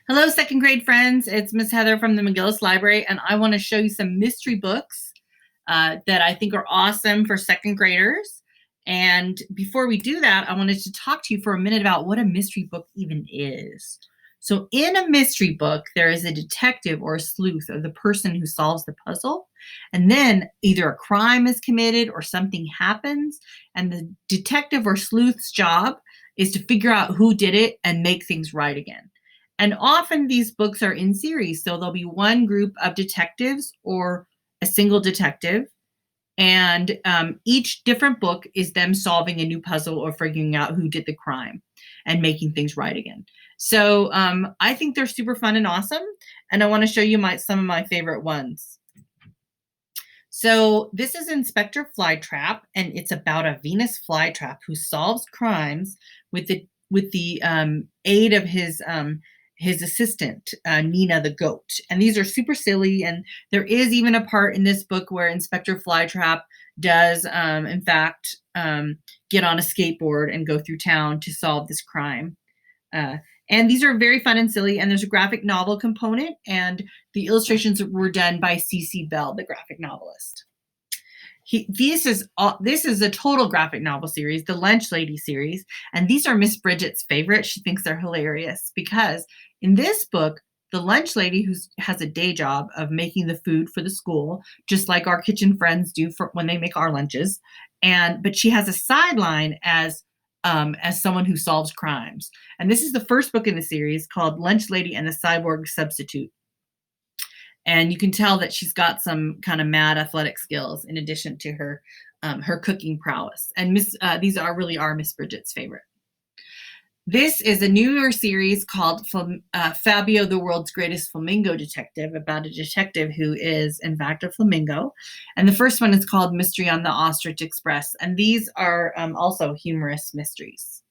Hello, second grade friends. It's Miss Heather from the McGillis Library, and I want to show you some mystery books that I think are awesome for second graders. And before we do that, I wanted to talk to you for a minute about what a mystery book even is. So in a mystery book, there is a detective or a sleuth, or the person who solves the puzzle. And then either a crime is committed or something happens, and the detective or sleuth's job is to figure out who did it and make things right again. And often these books are in series. So there'll be one group of detectives or a single detective. And each different book is them solving a new puzzle or figuring out who did the crime and making things right again. So I think they're super fun and awesome. And I want to show you some of my favorite ones. So this is Inspector Flytrap, and it's about a Venus flytrap who solves crimes with the aid of his assistant, Nina the goat. And these are super silly. And there is even a part in this book where Inspector Flytrap does, in fact, get on a skateboard and go through town to solve this crime. And these are very fun and silly. And there's a graphic novel component. And the illustrations were done by C.C. Bell, the graphic novelist. This is a total graphic novel series, the Lunch Lady series, and these are Miss Bridget's favorite. She thinks they're hilarious because in this book, the lunch lady who has a day job of making the food for the school, just like our kitchen friends do for when they make our lunches, but she has a sideline as someone who solves crimes. And this is the first book in the series called Lunch Lady and the Cyborg Substitute. And you can tell that she's got some kind of mad athletic skills in addition to her cooking prowess. And these really are Miss Bridget's favorite. This is a newer series called Fabio, the World's Greatest Flamingo Detective, about a detective who is, in fact, a flamingo. And the first one is called Mystery on the Ostrich Express. And these are also humorous mysteries.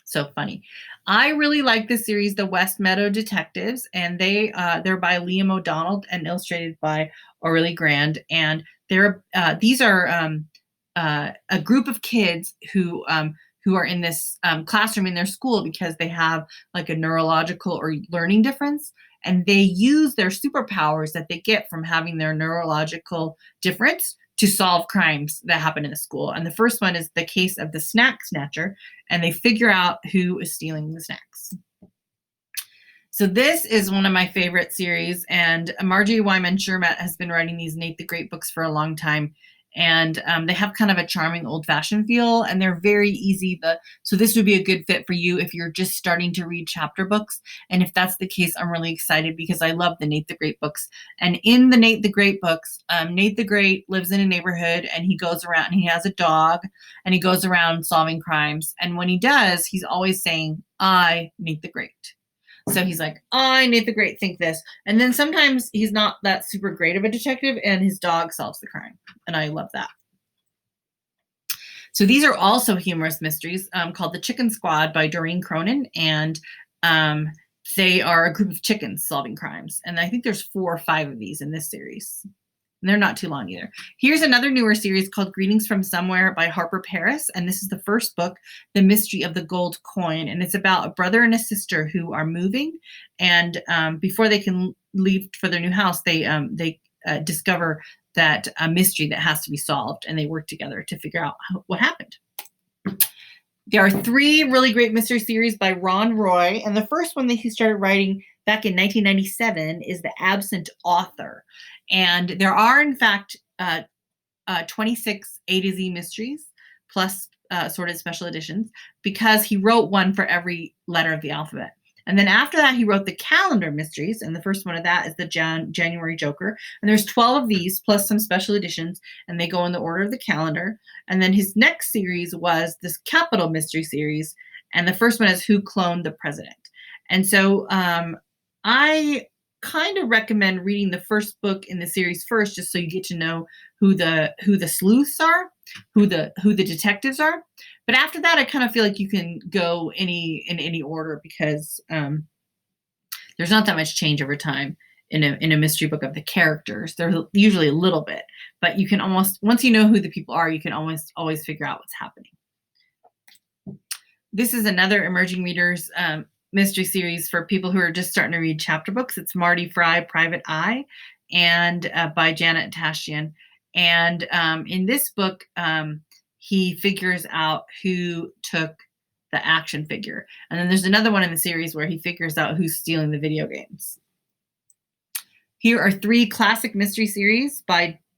So funny. I really like this series, The West Meadow Detectives, and they're by Liam O'Donnell and illustrated by Aurelie Grand. And these are a group of kids who are in this classroom in their school because they have like a neurological or learning difference, and they use their superpowers that they get from having their neurological difference to solve crimes that happen in the school. And the first one is the case of the snack snatcher, and they figure out who is stealing the snacks. So this is one of my favorite series, and Marjorie Wyman Shermatt has been writing these Nate the Great books for a long time. And they have kind of a charming old-fashioned feel, and they're very easy. So this would be a good fit for you if you're just starting to read chapter books. And if that's the case, I'm really excited because I love the Nate the Great books. And in the Nate the Great books, Nate the Great lives in a neighborhood, and he goes around, and he has a dog, and he goes around solving crimes. And when he does, he's always saying, "I, Nate the Great." So he's like, "I, Nate the Great, think this." And then sometimes he's not that super great of a detective, and his dog solves the crime. And I love that. So these are also humorous mysteries called The Chicken Squad by Doreen Cronin. And they are a group of chickens solving crimes. And I think there's 4 or 5 of these in this series. And they're not too long either. Here's another newer series called Greetings from Somewhere by Harper Paris. And this is the first book, The Mystery of the Gold Coin. And it's about a brother and a sister who are moving. And before they can leave for their new house, they discover that a mystery that has to be solved. And they work together to figure out what happened. There are 3 really great mystery series by Ron Roy. And the first one that he started writing back in 1997 is The Absent Author. And there are, in fact, 26 A to Z mysteries, plus sorted special editions, because he wrote one for every letter of the alphabet. And then after that, he wrote the calendar mysteries, and the first one of that is the January Joker. And there's 12 of these, plus some special editions, and they go in the order of the calendar. And then his next series was this Capital Mystery series, and the first one is Who Cloned the President? And so I kind of recommend reading the first book in the series first, just so you get to know who the sleuths are, who the detectives are. But after that, I kind of feel like you can go in any order because there's not that much change over time in a mystery book of the characters. There's usually a little bit, but you can almost, once you know who the people are, you can always figure out what's happening. This is another Emerging Readers mystery series for people who are just starting to read chapter books. It's Marty Fry, Private Eye, and by Janet Tashian. And in this book, he figures out who took the action figure. And then there's another one in the series where he figures out who's stealing the video games. Here are 3 classic mystery series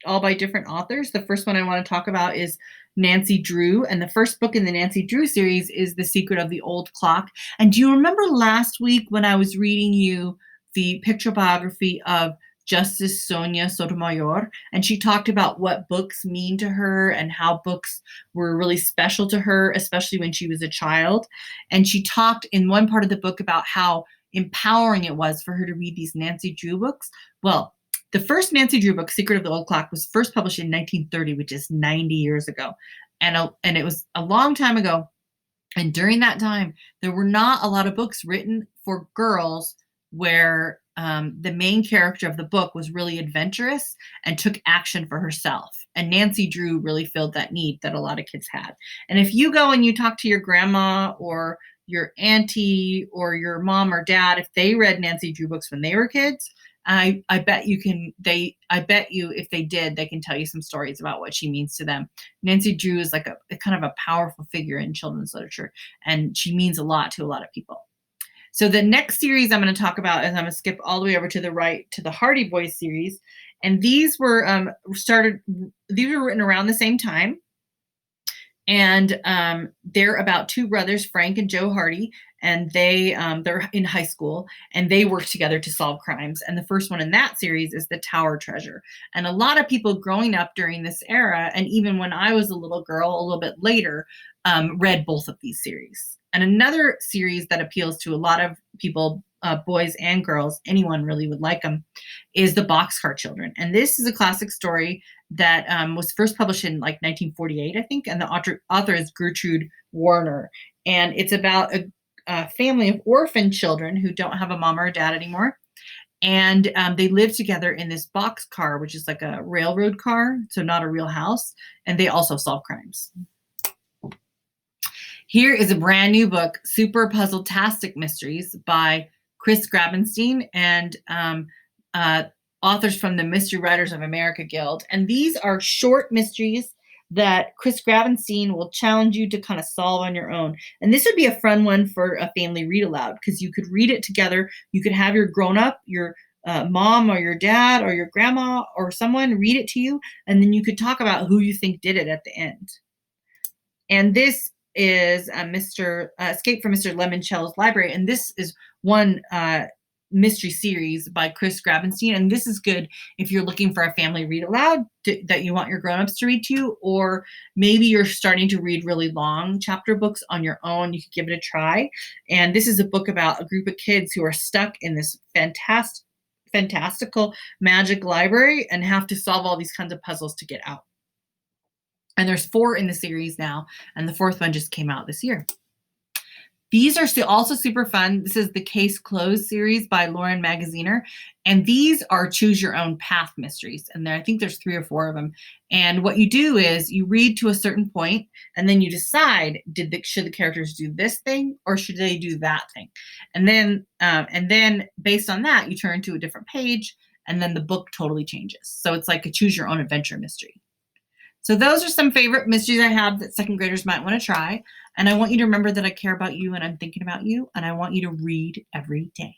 all by different authors. The first one I want to talk about is Nancy Drew, and the first book in the Nancy Drew series is The Secret of the Old Clock. And do you remember last week when I was reading you the picture biography of Justice Sonia Sotomayor, and she talked about what books mean to her and how books were really special to her, especially when she was a child. And she talked in one part of the book about how empowering it was for her to read these Nancy Drew books. Well, the first Nancy Drew book, Secret of the Old Clock, was first published in 1930, which is 90 years ago. And it was a long time ago. And during that time, there were not a lot of books written for girls where the main character of the book was really adventurous and took action for herself. And Nancy Drew really filled that need that a lot of kids had. And if you go and you talk to your grandma or your auntie or your mom or dad, if they read Nancy Drew books when they were kids, I bet you if they did, they can tell you some stories about what she means to them. Nancy Drew is like a kind of a powerful figure in children's literature, and she means a lot to a lot of people. So the next series I'm going to talk about is I'm going to skip all the way over to the right to the Hardy Boys series. And these were written around the same time. And they're about 2 brothers, Frank and Joe Hardy, and they're in high school, and they work together to solve crimes. And the first one in that series is The Tower Treasure. And a lot of people growing up during this era, and even when I was a little girl, a little bit later, read both of these series. And another series that appeals to a lot of people, boys and girls, anyone really would like them, is The Boxcar Children. And this is a classic story that was first published in like 1948, I think, and the author is Gertrude Warner. And it's about a family of orphan children who don't have a mom or a dad anymore. And they live together in this boxcar, which is like a railroad car, so not a real house. And they also solve crimes. Here is a brand new book, Super Puzzle-tastic Mysteries by Chris Grabenstein and authors from the Mystery Writers of America Guild. And these are short mysteries that Chris Grabenstein will challenge you to kind of solve on your own. And this would be a fun one for a family read aloud, because you could read it together. You could have your grown-up, your mom or your dad or your grandma or someone read it to you, and then you could talk about who you think did it at the end. And this is Escape from Mr. Lemoncello's Library, and this is one mystery series by Chris Grabenstein. And this is good if you're looking for a family read aloud that you want your grown-ups to read to you, or maybe you're starting to read really long chapter books on your own. You could give it a try. And this is a book about a group of kids who are stuck in this fantastical magic library and have to solve all these kinds of puzzles to get out. And there's 4 in the series now, and the 4th one just came out this year. These are also super fun. This is the Case Closed series by Lauren Magaziner. And these are choose your own path mysteries. And I think there's 3 or 4 of them. And what you do is you read to a certain point, and then you decide, should the characters do this thing or should they do that thing? And then based on that, you turn to a different page, and then the book totally changes. So it's like a choose your own adventure mystery. So those are some favorite mysteries I have that 2nd graders might want to try. And I want you to remember that I care about you and I'm thinking about you, and I want you to read every day.